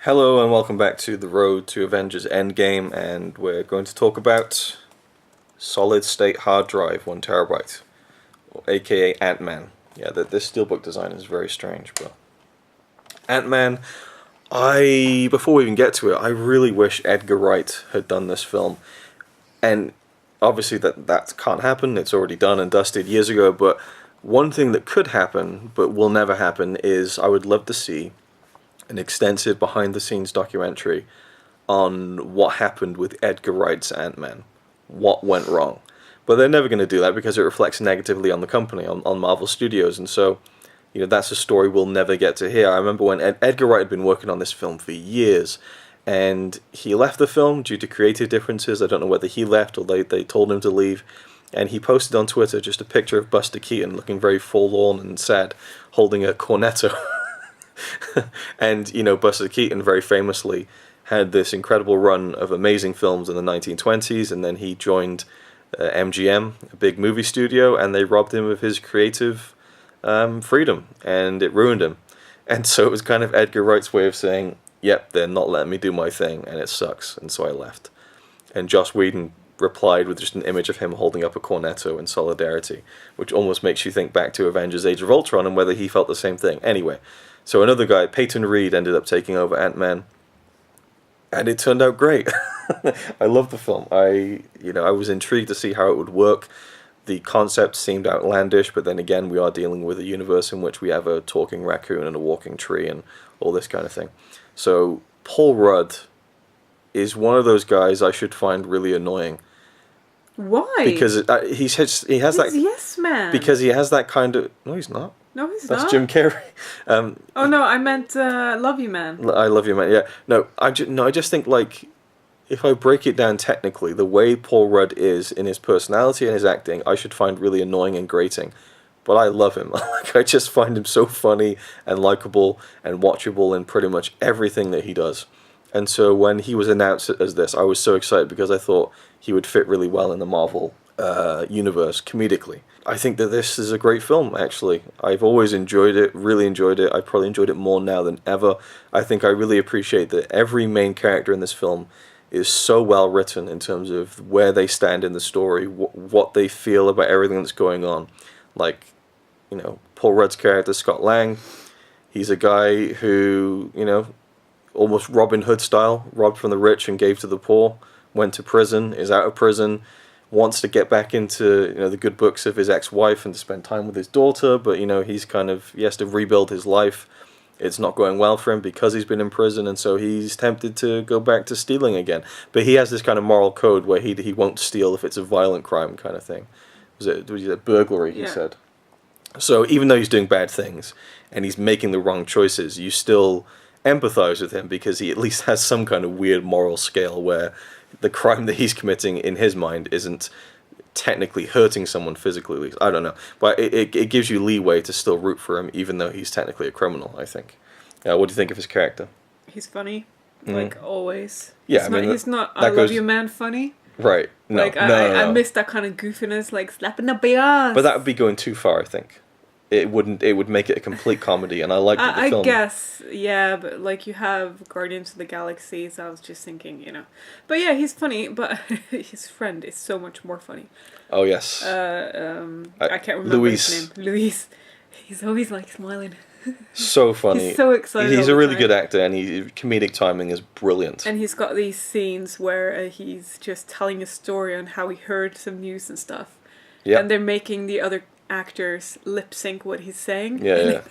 Hello and welcome back to the road to Avengers Endgame, and we're going to talk about solid state hard drive, 1 terabyte, aka Ant-Man. Yeah, this steelbook design is very strange, but Ant-Man, before we even get to it, I really wish Edgar Wright had done this film, and obviously that can't happen, it's already done and dusted years ago, but one thing that could happen, but will never happen, is I would love to see an extensive behind-the-scenes documentary on what happened with Edgar Wright's Ant-Man. What went wrong. But they're never going to do that because it reflects negatively on the company, on Marvel Studios, and so, that's a story we'll never get to hear. I remember when Edgar Wright had been working on this film for years, and he left the film due to creative differences. I don't know whether he left or they told him to leave, and he posted on Twitter just a picture of Buster Keaton looking very forlorn and sad, holding a cornetto. And, Buster Keaton very famously had this incredible run of amazing films in the 1920s, and then he joined MGM, a big movie studio, and they robbed him of his creative freedom, and it ruined him. And so it was kind of Edgar Wright's way of saying, yep, they're not letting me do my thing, and it sucks, and so I left. And Joss Whedon replied with just an image of him holding up a cornetto in solidarity, which almost makes you think back to Avengers Age of Ultron and whether he felt the same thing. Anyway, so another guy, Peyton Reed, ended up taking over Ant-Man, and it turned out great. I love the film. I was intrigued to see how it would work. The concept seemed outlandish, but then again, we are dealing with a universe in which we have a talking raccoon and a walking tree and all this kind of thing. So Paul Rudd is one of those guys I should find really annoying. Why? Because he has that. Yes, man. Because he has that kind of. No, he's not. No, he's That's not. Jim Carrey. Oh no, I meant Love You Man. I Love You Man. Yeah. No, I just think, like, if I break it down technically, the way Paul Rudd is in his personality and his acting, I should find really annoying and grating. But I love him. Like, I just find him so funny and likable and watchable in pretty much everything that he does. And so when he was announced as this, I was so excited because I thought he would fit really well in the Marvel universe comedically. I think that this is a great film, actually. I've always enjoyed it, really enjoyed it. I probably enjoyed it more now than ever. I think I really appreciate that every main character in this film is so well written in terms of where they stand in the story, what they feel about everything that's going on. Like, Paul Rudd's character, Scott Lang, he's a guy who, almost Robin Hood style, robbed from the rich and gave to the poor, went to prison, is out of prison, wants to get back into the good books of his ex-wife and to spend time with his daughter, but he has to rebuild his life. It's not going well for him because he's been in prison, and so he's tempted to go back to stealing again. But he has this kind of moral code where he won't steal if it's a violent crime kind of thing. Was it burglary, he said. So even though he's doing bad things and he's making the wrong choices, you still empathize with him because he at least has some kind of weird moral scale where the crime that he's committing in his mind isn't technically hurting someone physically, at least. I don't know. But it gives you leeway to still root for him even though he's technically a criminal, I think. What do you think of his character? He's funny, like always. Yeah, he's not I Love You Man funny. Right. No, I miss that kind of goofiness, like slapping up your ass. But that would be going too far, I think. It would make it a complete comedy, and I like the film. I guess, yeah, but like you have Guardians of the Galaxy, so I was just thinking, But yeah, he's funny, but his friend is so much more funny. Oh, yes. I can't remember his name. Luis. He's always like smiling. So funny. He's so excited. He's a really good actor, and comedic timing is brilliant. And he's got these scenes where he's just telling a story on how he heard some news and stuff. Yeah. And they're making the other actors lip sync what he's saying. Yeah.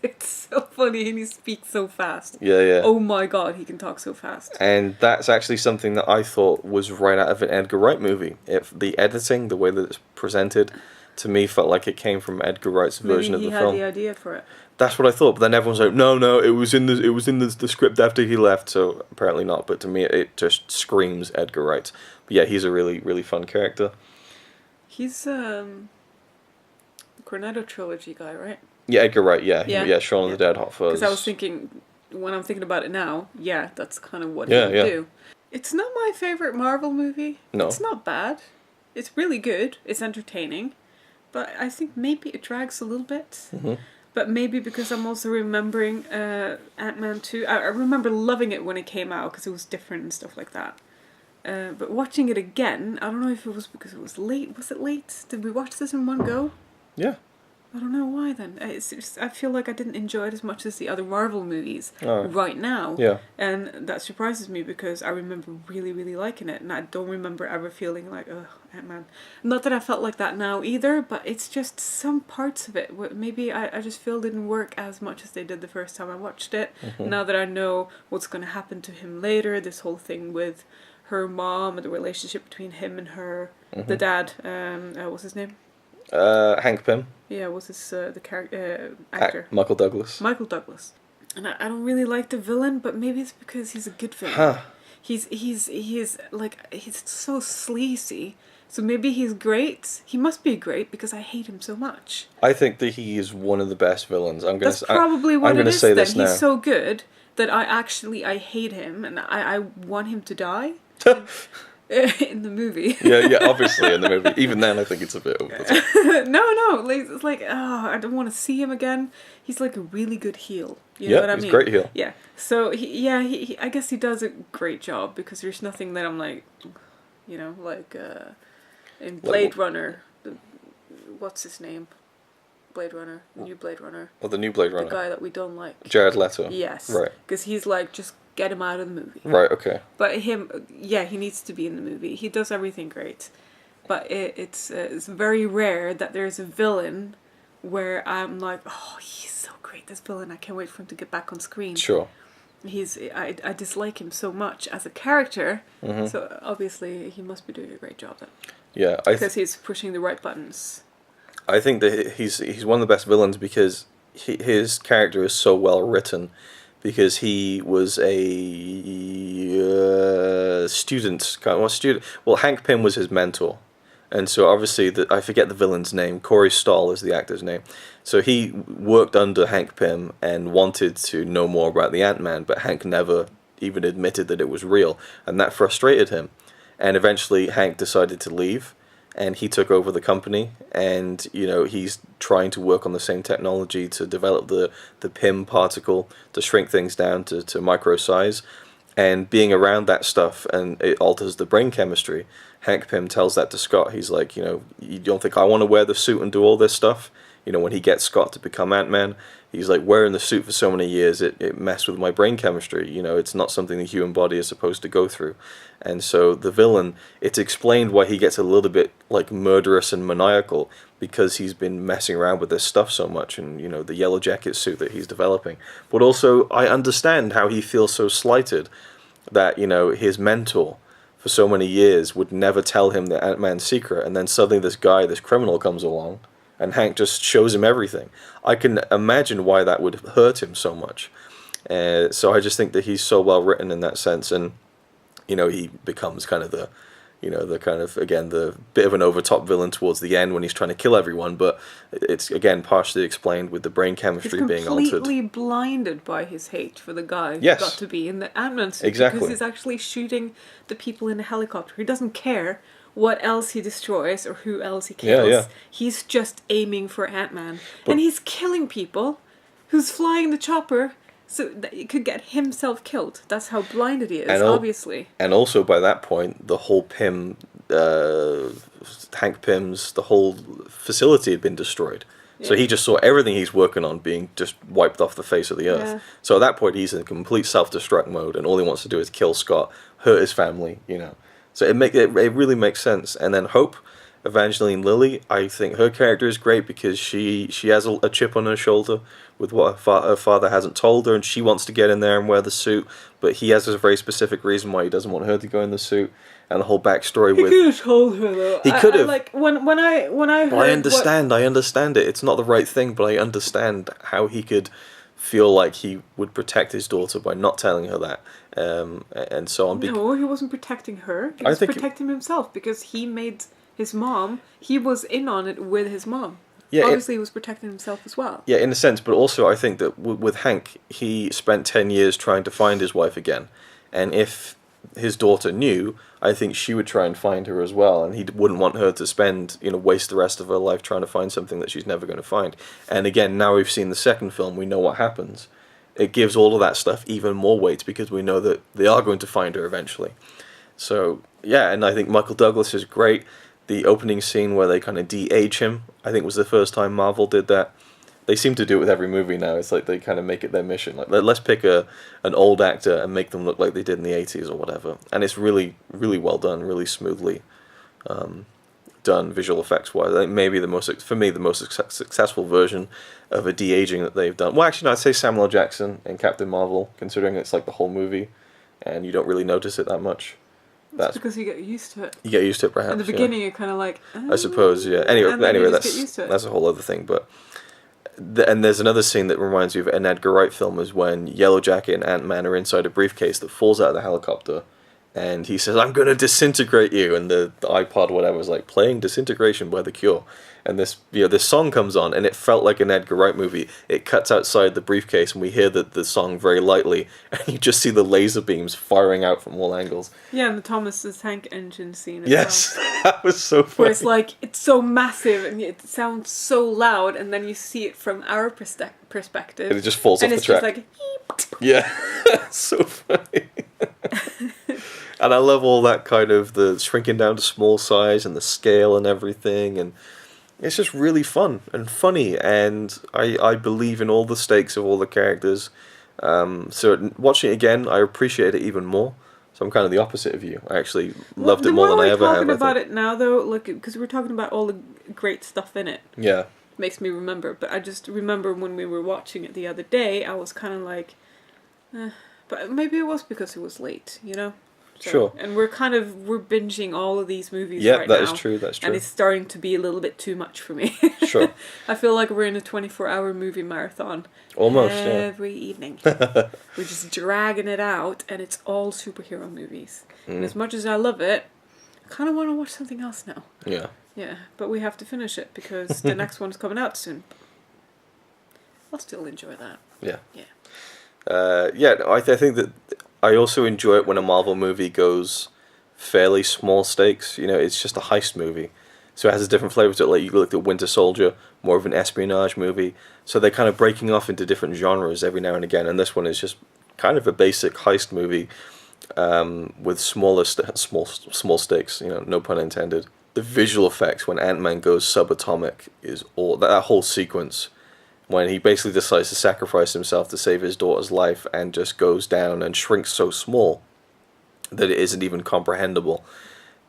It's so funny, and he speaks so fast. Yeah. Oh my god, he can talk so fast. And that's actually something that I thought was right out of an Edgar Wright movie. The editing, the way that it's presented, to me felt like it came from Edgar Wright's version of the film. He had the idea for it. That's what I thought, but then everyone's like, no, it was in the script after he left, so apparently not. But to me, it just screams Edgar Wright. But yeah, he's a really, really fun character. He's Cornetto trilogy guy, right? Yeah, Edgar Wright, yeah. Shaun of the Dead, Hot Fuzz. Because I was thinking, when I'm thinking about it now, that's kind of what he would do. It's not my favorite Marvel movie. No. It's not bad. It's really good. It's entertaining. But I think maybe it drags a little bit. Mm-hmm. But maybe because I'm also remembering Ant-Man 2. I remember loving it when it came out because it was different and stuff like that. But watching it again, I don't know if it was because it was late. Was it late? Did we watch this in one go? Yeah. I don't know why then. It's just, I feel like I didn't enjoy it as much as the other Marvel movies right now. Yeah. And that surprises me because I remember really, really liking it. And I don't remember ever feeling like, ugh, Ant-Man. Not that I felt like that now either, but it's just some parts of it. Maybe I just feel didn't work as much as they did the first time I watched it. Mm-hmm. Now that I know what's going to happen to him later, this whole thing with her mom and the relationship between him and her, the dad, what's his name? Hank Pym. Yeah, what's his the character actor? Michael Douglas. Michael Douglas. And I don't really like the villain, but maybe it's because he's a good villain. Huh. He's so sleazy. So maybe he's great. He must be great because I hate him so much. I think that he is one of the best villains. That's probably what it is. Say then this now. He's so good that I hate him and I want him to die. In the movie. yeah, obviously in the movie. Even then, I think it's a bit over the top. No, like, it's like, oh, I don't want to see him again. He's like a really good heel. You know what I mean? He's a great heel. Yeah, so he I guess he does a great job because there's nothing that I'm like, you know, like in Blade Runner, what's his name? Blade Runner, new Blade Runner. Well, the new Blade Runner. The guy that we don't like. Jared Leto. Yes. Right. Because he's like, just get him out of the movie. Right, okay. But him, yeah, he needs to be in the movie. He does everything great. But it's very rare that there's a villain where I'm like, oh, he's so great, this villain. I can't wait for him to get back on screen. Sure. I dislike him so much as a character. Mm-hmm. So obviously he must be doing a great job then. Yeah, because he's pushing the right buttons. I think that he's one of the best villains because his character is so well written. Because he was a student. Well, Hank Pym was his mentor. And so obviously, I forget the villain's name. Corey Stoll is the actor's name. So he worked under Hank Pym and wanted to know more about the Ant-Man, but Hank never even admitted that it was real. And that frustrated him. And eventually, Hank decided to leave. And he took over the company, and he's trying to work on the same technology to develop the Pym particle to shrink things down to micro size, and being around that stuff, and it alters the brain chemistry. Hank Pym tells that to Scott. He's like, you don't think I want to wear the suit and do all this stuff? When he gets Scott to become Ant-Man, he's like, wearing the suit for so many years, it messed with my brain chemistry. It's not something the human body is supposed to go through. And so the villain, it's explained why he gets a little bit like murderous and maniacal, because he's been messing around with this stuff so much, and the yellow jacket suit that he's developing. But also, I understand how he feels so slighted that his mentor for so many years would never tell him the Ant-Man's secret, and then suddenly this criminal comes along, and Hank just shows him everything. I can imagine why that would hurt him so much. So I just think that he's so well written in that sense, and he becomes kind of the bit of an overtop villain towards the end when he's trying to kill everyone, but it's again partially explained with the brain chemistry being altered. He's completely blinded by his hate for the guy yes. who got to be in the Ant-Man suit. Exactly. Because he's actually shooting the people in the helicopter. He doesn't care what else he destroys or who else he kills. Yeah. He's just aiming for Ant-Man. And he's killing people who's flying the chopper so that he could get himself killed. That's how blinded he is, obviously. And also by that point, the whole Hank Pym's, the whole facility had been destroyed. Yeah. So he just saw everything he's working on being just wiped off the face of the earth. Yeah. So at that point, he's in complete self-destruct mode, and all he wants to do is kill Scott, hurt his family, So it really makes sense. And then Hope, Evangeline Lilly, I think her character is great because she has a chip on her shoulder with what her father hasn't told her, and she wants to get in there and wear the suit, but he has a very specific reason why he doesn't want her to go in the suit, and the whole backstory with... He could have told her, though. He could have. Like, when I heard... Well, I understand it. It's not the right thing, but I understand how he could feel like he would protect his daughter by not telling her that, and so on. No, he wasn't protecting her. He was protecting himself, because he made his mom... He was in on it with his mom. Yeah, obviously he was protecting himself as well. Yeah, in a sense, but also I think that with Hank, he spent 10 years trying to find his wife again, and if his daughter knew, I think she would try and find her as well, and he wouldn't want her to spend, waste the rest of her life trying to find something that she's never going to find. And again, now we've seen the second film, we know what happens. It gives all of that stuff even more weight because we know that they are going to find her eventually. So, yeah, and I think Michael Douglas is great. The opening scene where they kind of de-age him, I think was the first time Marvel did that. They seem to do it with every movie now. It's like they kind of make it their mission. Like, let's pick an old actor and make them look like they did in the 80s or whatever. And it's really, really well done, really smoothly done visual effects-wise. I think maybe for me, the most successful version of a de-aging that they've done. Well, actually, no, I'd say Samuel L. Jackson in Captain Marvel, considering it's like the whole movie, and you don't really notice it that much. That's because you get used to it. You get used to it, perhaps. In the beginning, you're kind of like, I suppose, yeah. Anyway, that's a whole other thing. But and there's another scene that reminds me of an Edgar Wright film, is when Yellow Jacket and Ant-Man are inside a briefcase that falls out of the helicopter, and he says, "I'm going to disintegrate you," and the iPod whatever is like playing Disintegration by The Cure, and this song comes on, and it felt like an Edgar Wright movie. It cuts outside the briefcase, and we hear the song very lightly, and you just see the laser beams firing out from all angles. Yeah, and the Thomas the Tank Engine scene as yes, well. That was so funny. Where it's like, it's so massive, and it sounds so loud, and then you see it from our perspective. And it just falls off the track. And it's just like, yeah, so funny. And I love all that kind of the shrinking down to small size and the scale and everything, and it's just really fun and funny, and I believe in all the stakes of all the characters. So watching it again, I appreciate it even more. So I'm kind of the opposite of you. I actually loved it more than I ever have. Talking about it now, though, look, because we're talking about all the great stuff in it. Yeah. Makes me remember, but I just remember when we were watching it the other day, I was kind of like, but maybe it was because it was late, So, sure. And we're binging all of these movies right now. Yeah, that's true, that's true. And it's starting to be a little bit too much for me. Sure. I feel like we're in a 24-hour movie marathon. Almost, every evening. We're just dragging it out, and it's all superhero movies. And as much as I love it, I kind of want to watch something else now. Yeah. Yeah, but we have to finish it, because the next one's coming out soon. I'll still enjoy that. Yeah. Yeah. I think that I also enjoy it when a Marvel movie goes fairly small stakes. It's just a heist movie, so it has a different flavor to it. Like you looked at Winter Soldier, more of an espionage movie. So they're kind of breaking off into different genres every now and again. And this one is just kind of a basic heist movie with small stakes. No pun intended. The visual effects when Ant-Man goes subatomic is all that whole sequence. When he basically decides to sacrifice himself to save his daughter's life and just goes down and shrinks so small that it isn't even comprehensible.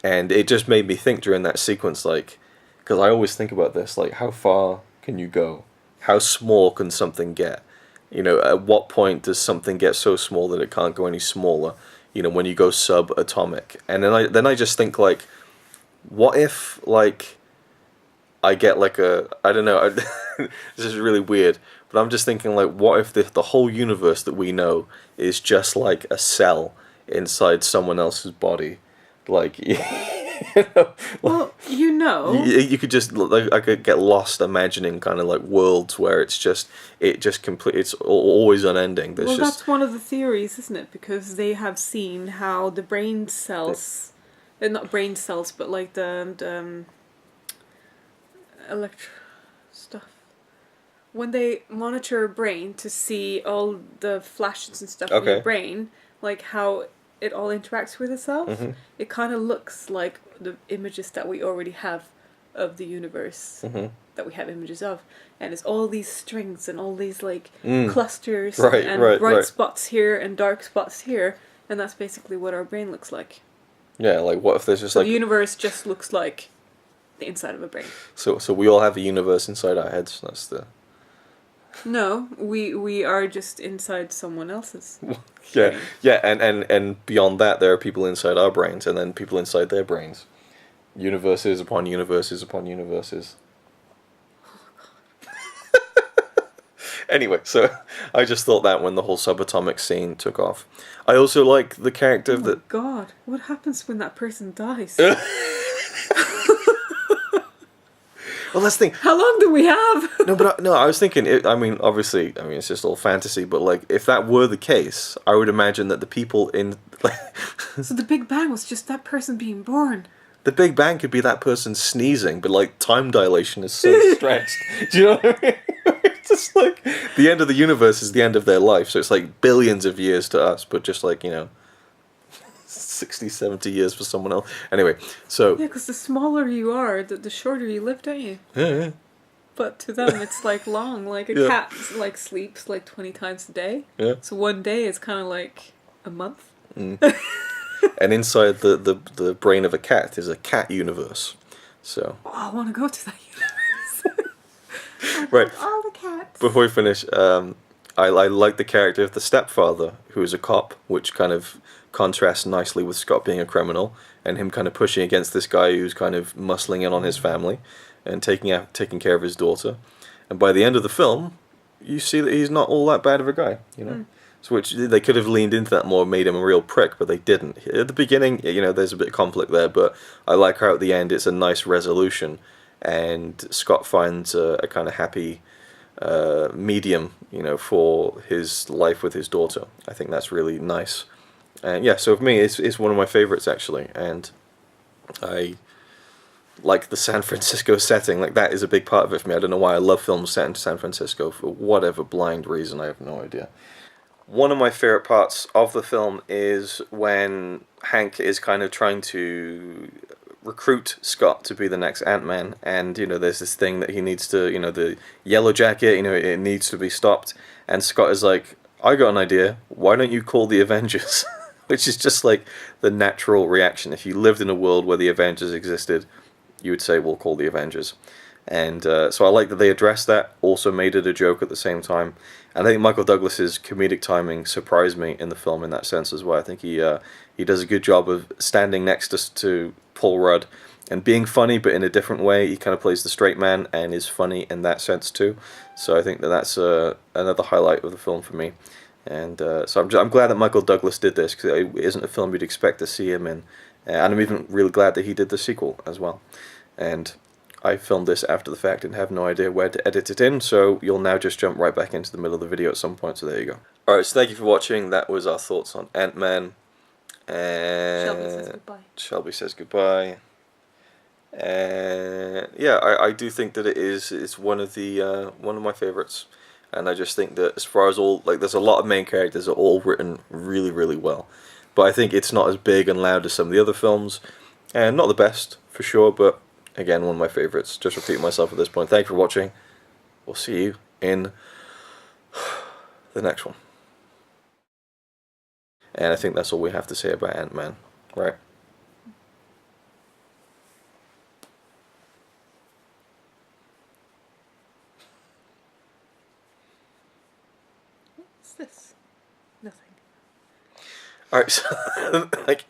And it just made me think during that sequence, because I always think about this, how far can you go? How small can something get? At what point does something get so small that it can't go any smaller? When you go subatomic. And then I just think, what if, I get I don't know, this is really weird, but I'm just thinking, what if the whole universe that we know is just like a cell inside someone else's body? Well, you could just, I could get lost imagining kind of worlds where it's always unending. That's one of the theories, isn't it? Because they have seen how the brain cells, not brain cells, but the stuff. When they monitor a brain to see all the flashes and stuff in your brain, how it all interacts with itself, it kind of looks like the images that we already have of the universe, that we have images of. And it's all these strings and all these clusters and bright spots here and dark spots here. And that's basically what our brain looks like. Yeah, what if there's just the universe just looks like the inside of a brain. So we all have a universe inside our heads. That's the. No, we are just inside someone else's. Yeah, yeah, and beyond that, there are people inside our brains, and then people inside their brains. Universes upon universes upon universes. Anyway, so I just thought that when the whole subatomic scene took off. I also like the character of the. God, what happens when that person dies? Well, let's think. How long do we have? I was thinking. Obviously, it's just all fantasy. But if that were the case, I would imagine that the people in So the Big Bang was just that person being born. The Big Bang could be that person sneezing, but like time dilation is so stretched. Do you know what I mean? It's just like the end of the universe is the end of their life, so it's like billions of years to us, but just like, 60, 70 years for someone else. Anyway, so Yeah, because the smaller you are, the shorter you live, don't you? yeah. But to them, it's like long. Like a Yeah. cat like sleeps like 20 times a day. Yeah. So one day is kind of like a month. And inside the brain of a cat is a cat universe. So Oh, I want to go to that universe. right. All the cats. Before we finish, I like the character of the stepfather, who is a cop, which kind of contrasts nicely with Scott being a criminal, and him kind of pushing against this guy who's kind of muscling in on his family, and taking care of his daughter. And by the end of the film, you see that he's not all that bad of a guy, So which they could have leaned into that more, made him a real prick, but they didn't. At the beginning, there's a bit of conflict there, but I like how at the end it's a nice resolution, and Scott finds a kind of happy medium, for his life with his daughter. I think that's really nice. And yeah, so for me, it's one of my favorites actually, and I like the San Francisco setting. Like, that is a big part of it for me. I don't know why I love films set in San Francisco for whatever blind reason. I have no idea. One of my favorite parts of the film is when Hank is kind of trying to recruit Scott to be the next Ant-Man, and there's this thing that he needs to, the yellow jacket, it needs to be stopped, and Scott is like, I got an idea, why don't you call the Avengers? Which is just like the natural reaction. If you lived in a world where the Avengers existed, you would say, we'll call the Avengers. And so I like that they addressed that, also made it a joke at the same time. And I think Michael Douglas's comedic timing surprised me in the film in that sense as well. I think he does a good job of standing next to Paul Rudd and being funny, but in a different way. He kind of plays the straight man and is funny in that sense too. So I think that's another highlight of the film for me. And so I'm glad that Michael Douglas did this, because it isn't a film you'd expect to see him in. And I'm even really glad that he did the sequel as well. And I filmed this after the fact and have no idea where to edit it in, so you'll now just jump right back into the middle of the video at some point, so there you go. Alright, so thank you for watching. That was our thoughts on Ant-Man. And Shelby says goodbye. Shelby says goodbye. And yeah, I do think that it's one of my favorites. And I just think that as far as there's a lot of main characters that are all written really, really well. But I think it's not as big and loud as some of the other films. And not the best, for sure, but again, one of my favorites. Just repeating myself at this point. Thank you for watching. We'll see you in the next one. And I think that's all we have to say about Ant-Man, right? What's this? Nothing. Alright, so, like...